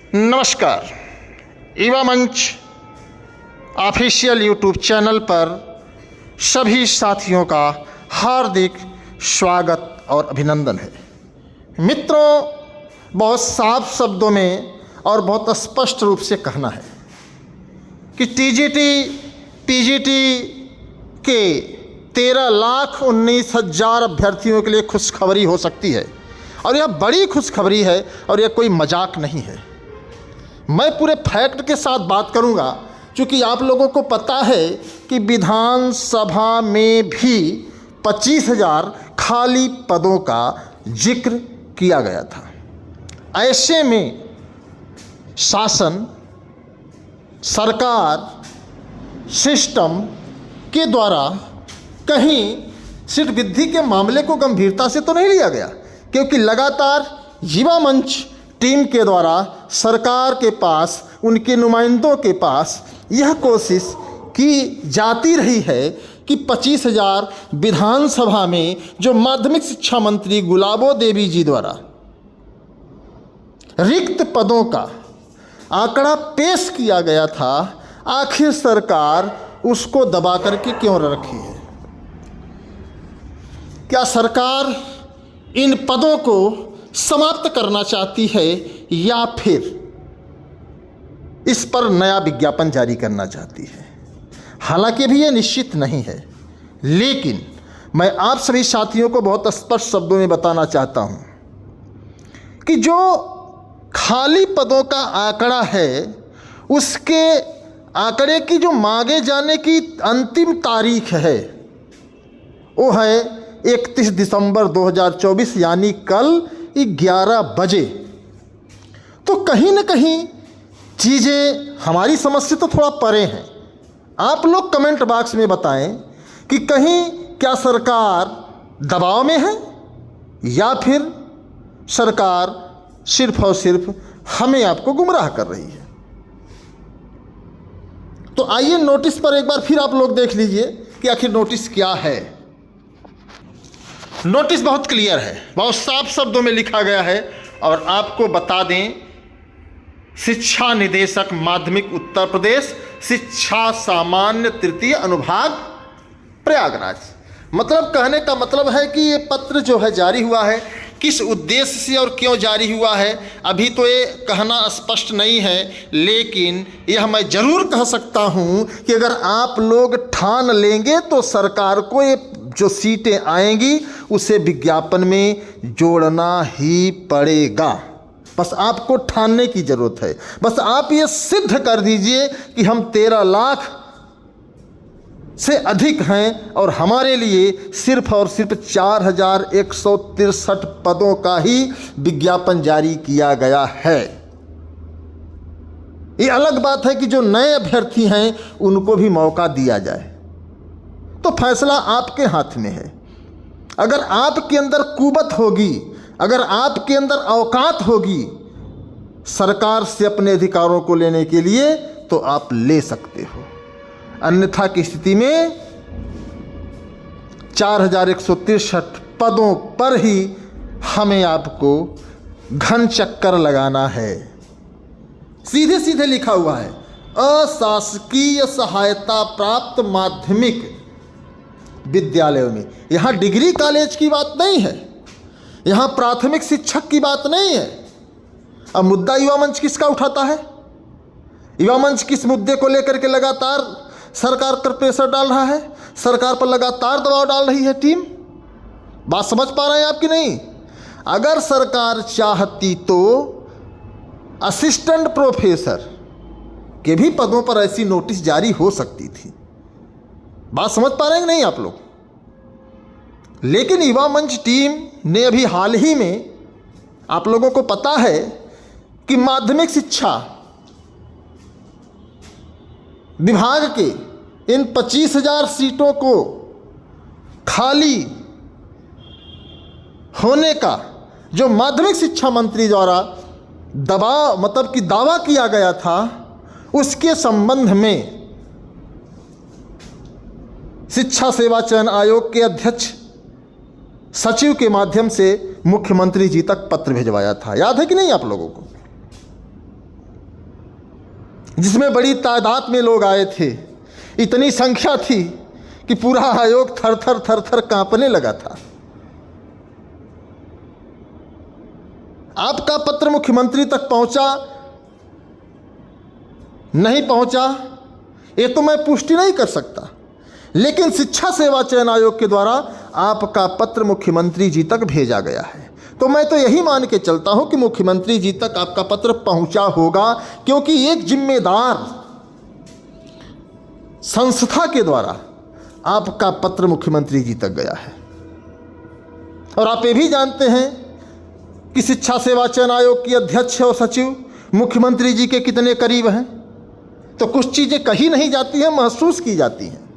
नमस्कार। युवा मंच ऑफिशियल यूट्यूब चैनल पर सभी साथियों का हार्दिक स्वागत और अभिनंदन है। मित्रों, बहुत साफ शब्दों में और बहुत स्पष्ट रूप से कहना है कि टीजीटी के 13,19,000 अभ्यर्थियों के लिए खुशखबरी हो सकती है और यह बड़ी खुशखबरी है और यह कोई मजाक नहीं है। मैं पूरे फैक्ट के साथ बात करूंगा, क्योंकि आप लोगों को पता है कि विधानसभा में भी 25,000 खाली पदों का जिक्र किया गया था। ऐसे में शासन, सरकार, सिस्टम के द्वारा कहीं सीट वृद्धि के मामले को गंभीरता से तो नहीं लिया गया, क्योंकि लगातार युवा मंच टीम के द्वारा सरकार के पास, उनके नुमाइंदों के पास यह कोशिश की जाती रही है कि 25,000 विधानसभा में जो माध्यमिक शिक्षा मंत्री गुलाबो देवी जी द्वारा रिक्त पदों का आंकड़ा पेश किया गया था, आखिर सरकार उसको दबा करके क्यों रखी है? क्या सरकार इन पदों को समाप्त करना चाहती है या फिर इस पर नया विज्ञापन जारी करना चाहती है? हालांकि भी यह निश्चित नहीं है, लेकिन मैं आप सभी साथियों को बहुत स्पष्ट शब्दों में बताना चाहता हूं कि जो खाली पदों का आंकड़ा है, उसके आंकड़े की जो मांगे जाने की अंतिम तारीख है वो है 31 दिसंबर 2024, यानी कल 11 बजे। तो कहीं ना कहीं चीज़ें हमारी समझ से तो थोड़ा परे हैं। आप लोग कमेंट बॉक्स में बताएं कि कहीं क्या सरकार दबाव में है या फिर सरकार सिर्फ और सिर्फ हमें आपको गुमराह कर रही है। तो आइए नोटिस पर एक बार फिर आप लोग देख लीजिए कि आखिर नोटिस क्या है। नोटिस बहुत क्लियर है, बहुत साफ शब्दों में लिखा गया है और आपको बता दें, शिक्षा निदेशक माध्यमिक उत्तर प्रदेश, शिक्षा सामान्य तृतीय अनुभाग प्रयागराज। मतलब कहने का मतलब है कि ये पत्र जो है जारी हुआ है, किस उद्देश्य से और क्यों जारी हुआ है अभी तो ये कहना स्पष्ट नहीं है, लेकिन यह मैं ज़रूर कह सकता हूँ कि अगर आप लोग ठान लेंगे तो सरकार को ये जो सीटें आएंगी उसे विज्ञापन में जोड़ना ही पड़ेगा। बस आपको ठानने की ज़रूरत है। बस आप ये सिद्ध कर दीजिए कि हम 13 लाख से अधिक हैं और हमारे लिए सिर्फ और सिर्फ 4,163 पदों का ही विज्ञापन जारी किया गया है। ये अलग बात है कि जो नए अभ्यर्थी हैं उनको भी मौका दिया जाए, तो फैसला आपके हाथ में है। अगर आपके अंदर कुवत होगी, अगर आपके अंदर औकात होगी सरकार से अपने अधिकारों को लेने के लिए, तो आप ले सकते हो। अन्यथा की स्थिति में 4,163 पदों पर ही हमें आपको घन चक्कर लगाना है। सीधे सीधे लिखा हुआ है, अशासकीय सहायता प्राप्त माध्यमिक विद्यालयों में। यहाँ डिग्री कॉलेज की बात नहीं है, यहाँ प्राथमिक शिक्षक की बात नहीं है। अब मुद्दा युवा मंच किसका उठाता है? युवा मंच किस मुद्दे को लेकर के लगातार सरकार पर प्रेशर डाल रहा है, सरकार पर लगातार दबाव डाल रही है टीम? बात समझ पा रहे हैं आप कि नहीं? अगर सरकार चाहती तो असिस्टेंट प्रोफेसर के भी पदों पर ऐसी नोटिस जारी हो सकती थी। बात समझ पा रहे हैं कि नहीं आप लोग? लेकिन युवा मंच टीम ने अभी हाल ही में, आप लोगों को पता है कि माध्यमिक शिक्षा विभाग के इन 25,000 सीटों को खाली होने का जो माध्यमिक शिक्षा मंत्री द्वारा दबाव मतलब कि दावा किया गया था, उसके संबंध में शिक्षा सेवा चयन आयोग के अध्यक्ष सचिव के माध्यम से मुख्यमंत्री जी तक पत्र भिजवाया था। याद है कि नहीं आप लोगों को? जिसमें बड़ी तादाद में लोग आए थे। इतनी संख्या थी कि पूरा आयोग थर थर कांपने लगा था। आपका पत्र मुख्यमंत्री तक पहुंचा नहीं पहुंचा, ये तो मैं पुष्टि नहीं कर सकता, लेकिन शिक्षा सेवा चयन आयोग के द्वारा आपका पत्र मुख्यमंत्री जी तक भेजा गया है। तो मैं तो यही मान के चलता हूं कि मुख्यमंत्री जी तक आपका पत्र पहुंचा होगा, क्योंकि एक जिम्मेदार संस्था के द्वारा आपका पत्र मुख्यमंत्री जी तक गया है। और आप ये भी जानते हैं कि शिक्षा सेवा चयन आयोग की अध्यक्ष और सचिव मुख्यमंत्री जी के कितने करीब हैं। तो कुछ चीज़ें कही नहीं जाती हैं, महसूस की जाती हैं।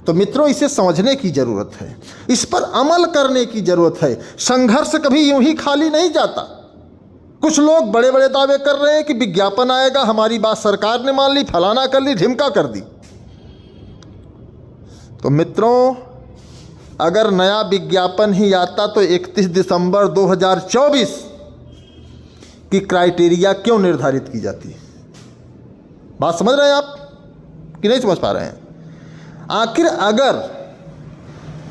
तो मित्रों, इसे समझने की ज़रूरत है, इस पर अमल करने की ज़रूरत है। संघर्ष कभी यूं ही खाली नहीं जाता। कुछ लोग बड़े बड़े दावे कर रहे हैं कि विज्ञापन आएगा, हमारी बात सरकार ने मान ली, फलाना कर ली, ढिमका कर दी। तो मित्रों, अगर नया विज्ञापन ही आता तो 31 दिसंबर 2024 की क्राइटेरिया क्यों निर्धारित की जाती? बात समझ रहे हैं आप कि नहीं समझ पा रहे हैं? आखिर अगर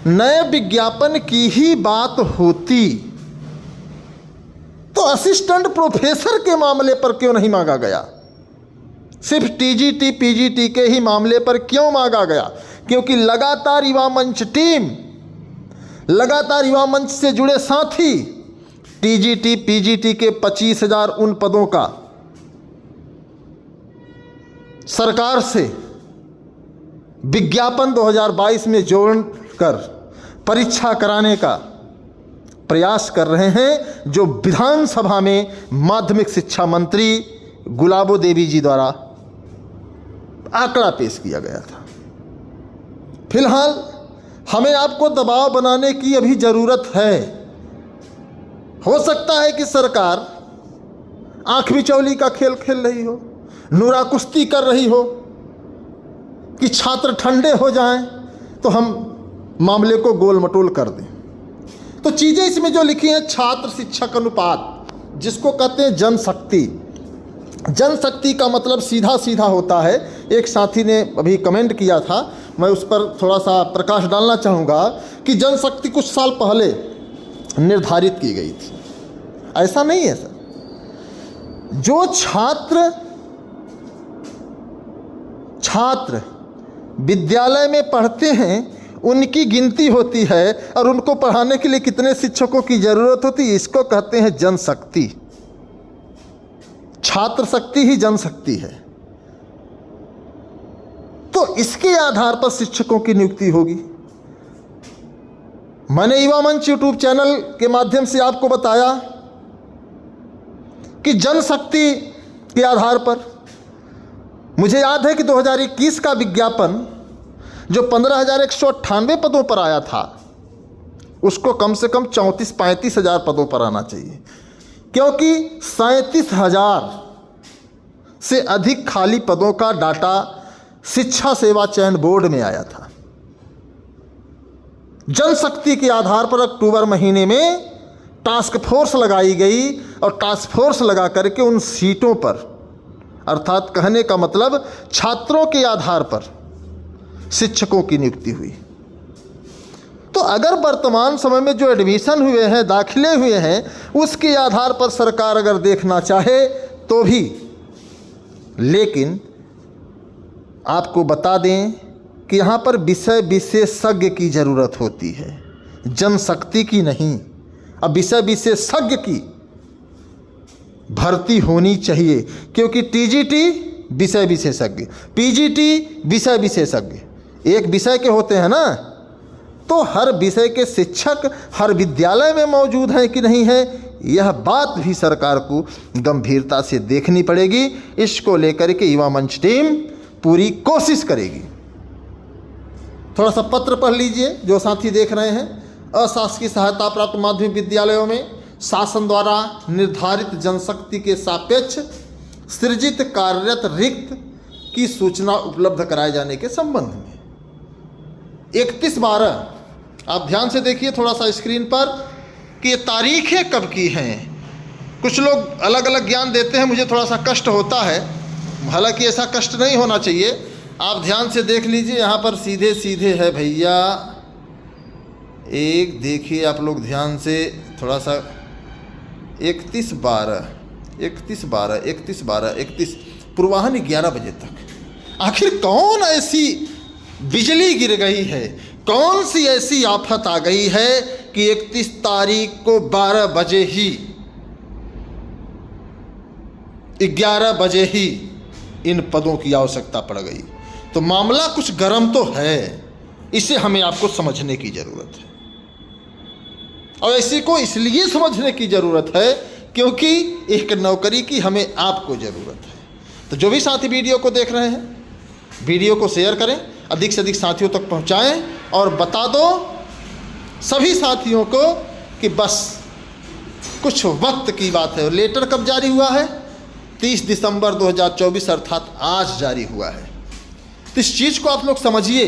नए विज्ञापन की ही बात होती तो असिस्टेंट प्रोफेसर के मामले पर क्यों नहीं मांगा गया? सिर्फ टीजीटी पीजीटी के ही मामले पर क्यों मांगा गया? क्योंकि लगातार युवा मंच टीम, लगातार युवा मंच से जुड़े साथी टीजीटी पीजीटी के 25,000 उन पदों का सरकार से विज्ञापन 2022 में जोड़कर परीक्षा कराने का प्रयास कर रहे हैं, जो विधानसभा में माध्यमिक शिक्षा मंत्री गुलाबो देवी जी द्वारा आंकड़ा पेश किया गया था। फिलहाल हमें आपको दबाव बनाने की अभी ज़रूरत है। हो सकता है कि सरकार आंख बिचौली का खेल खेल रही हो, नूरा कुश्ती कर रही हो कि छात्र ठंडे हो जाएं तो हम मामले को गोल मटोल कर दें। तो चीज़ें इसमें जो लिखी हैं, छात्र शिक्षक अनुपात, जिसको कहते हैं जनशक्ति। जनशक्ति का मतलब सीधा सीधा होता है, एक साथी ने अभी कमेंट किया था, मैं उस पर थोड़ा सा प्रकाश डालना चाहूँगा कि जनशक्ति कुछ साल पहले निर्धारित की गई थी। ऐसा नहीं है सर। जो छात्र विद्यालय में पढ़ते हैं उनकी गिनती होती है, और उनको पढ़ाने के लिए कितने शिक्षकों की ज़रूरत होती है, इसको कहते हैं जनशक्ति। छात्र शक्ति ही जनशक्ति है। तो इसके आधार पर शिक्षकों की नियुक्ति होगी। मैंने युवा मंच यूट्यूब चैनल के माध्यम से आपको बताया कि जनशक्ति के आधार पर मुझे याद है कि 2021 का विज्ञापन जो 15,198 पदों पर आया था, उसको कम से कम 34-35 हज़ार पदों पर आना चाहिए, क्योंकि 37,000 से अधिक खाली पदों का डाटा शिक्षा सेवा चयन बोर्ड में आया था। जनशक्ति के आधार पर अक्टूबर महीने में टास्क फोर्स लगाई गई, और टास्क फोर्स लगा करके उन सीटों पर, अर्थात कहने का मतलब छात्रों के आधार पर शिक्षकों की नियुक्ति हुई। तो अगर वर्तमान समय में जो एडमिशन हुए हैं, दाखिले हुए हैं, उसके आधार पर सरकार अगर देखना चाहे तो भी, लेकिन आपको बता दें कि यहाँ पर विषय विशेषज्ञ की ज़रूरत होती है, जनशक्ति की नहीं। अब विषय विशेषज्ञ की भर्ती होनी चाहिए, क्योंकि टीजीटी विषय विशेषज्ञ, पीजीटी विषय विशेषज्ञ एक विषय के होते हैं ना। तो हर विषय के शिक्षक हर विद्यालय में मौजूद हैं कि नहीं है, यह बात भी सरकार को गंभीरता से देखनी पड़ेगी। इसको लेकर के युवा मंच टीम पूरी कोशिश करेगी। थोड़ा सा पत्र पढ़ लीजिए जो साथी देख रहे हैं। अशासकीय सहायता प्राप्त माध्यमिक विद्यालयों में शासन द्वारा निर्धारित जनशक्ति के सापेक्ष सृजित कार्यरत रिक्त की सूचना उपलब्ध कराए जाने के संबंध में 31/12, आप ध्यान से देखिए थोड़ा सा स्क्रीन पर कि ये तारीखें कब की हैं। कुछ लोग अलग अलग ज्ञान देते हैं, मुझे थोड़ा सा कष्ट होता है हालांकि ऐसा कष्ट नहीं होना चाहिए। आप ध्यान से देख लीजिए, यहाँ पर सीधे सीधे है भैया, एक देखिए आप लोग ध्यान से थोड़ा सा, 31/12 पूर्वाह्न 11 बजे तक। आखिर कौन ऐसी बिजली गिर गई है, कौन सी ऐसी आफत आ गई है कि 31 तारीख को 12 बजे ही, 11 बजे ही इन पदों की आवश्यकता पड़ गई। तो मामला कुछ गर्म तो है, इसे हमें आपको समझने की ज़रूरत है। और इसी को इसलिए समझने की ज़रूरत है क्योंकि एक नौकरी की हमें आपको ज़रूरत है। तो जो भी साथी वीडियो को देख रहे हैं, वीडियो को शेयर करें, अधिक से अधिक साथियों तक पहुंचाएं और बता दो सभी साथियों को कि बस कुछ वक्त की बात है। और लेटर कब जारी हुआ है? 30 दिसंबर 2024 अर्थात आज जारी हुआ है। तो इस चीज़ को आप लोग समझिए।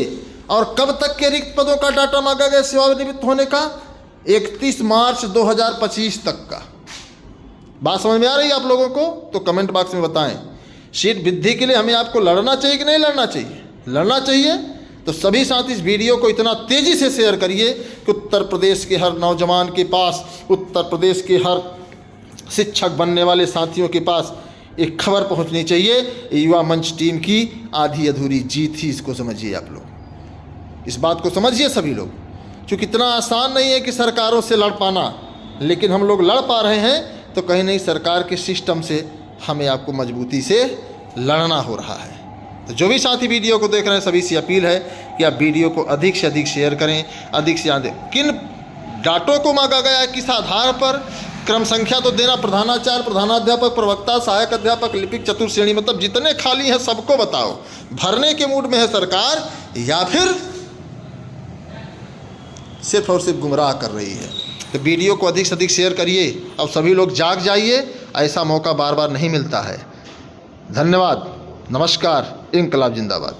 और कब तक के रिक्त पदों का डाटा मांगा गया सेवानिवृत्त होने का? 31 मार्च 2025 तक का। बात समझ में आ रही है आप लोगों को? तो कमेंट बॉक्स में बताएं। सीट वृद्धि के लिए हमें आपको लड़ना चाहिए कि नहीं लड़ना चाहिए? लड़ना चाहिए। तो सभी साथी इस वीडियो को इतना तेज़ी से शेयर करिए कि उत्तर प्रदेश के हर नौजवान के पास, उत्तर प्रदेश के हर शिक्षक बनने वाले साथियों के पास एक खबर पहुंचनी चाहिए। युवा मंच टीम की आधी अधूरी जीत ही इसको समझिए आप लोग, इस बात को समझिए सभी लोग। क्योंकि इतना आसान नहीं है कि सरकारों से लड़ पाना, लेकिन हम लोग लड़ पा रहे हैं तो कहीं नहीं सरकार के सिस्टम से हमें आपको मजबूती से लड़ना हो रहा है। तो जो भी साथी वीडियो को देख रहे हैं सभी से अपील है कि आप वीडियो को अधिक से अधिक शेयर करें, अधिक से अधिक। किन डाटों को मांगा गया है, किस आधार पर? क्रम संख्या तो देना, प्रधानाचार्य, प्रधानाध्यापक, प्रवक्ता, सहायक अध्यापक, लिपिक, चतुर्श्रेणी, मतलब जितने खाली हैं सबको बताओ। भरने के मूड में है सरकार या फिर सिर्फ और सिर्फ गुमराह कर रही है? तो वीडियो को अधिक से अधिक शेयर करिए। अब सभी लोग जाग जाइए, ऐसा मौका बार बार नहीं मिलता है। धन्यवाद, नमस्कार, इंकलाब जिंदाबाद।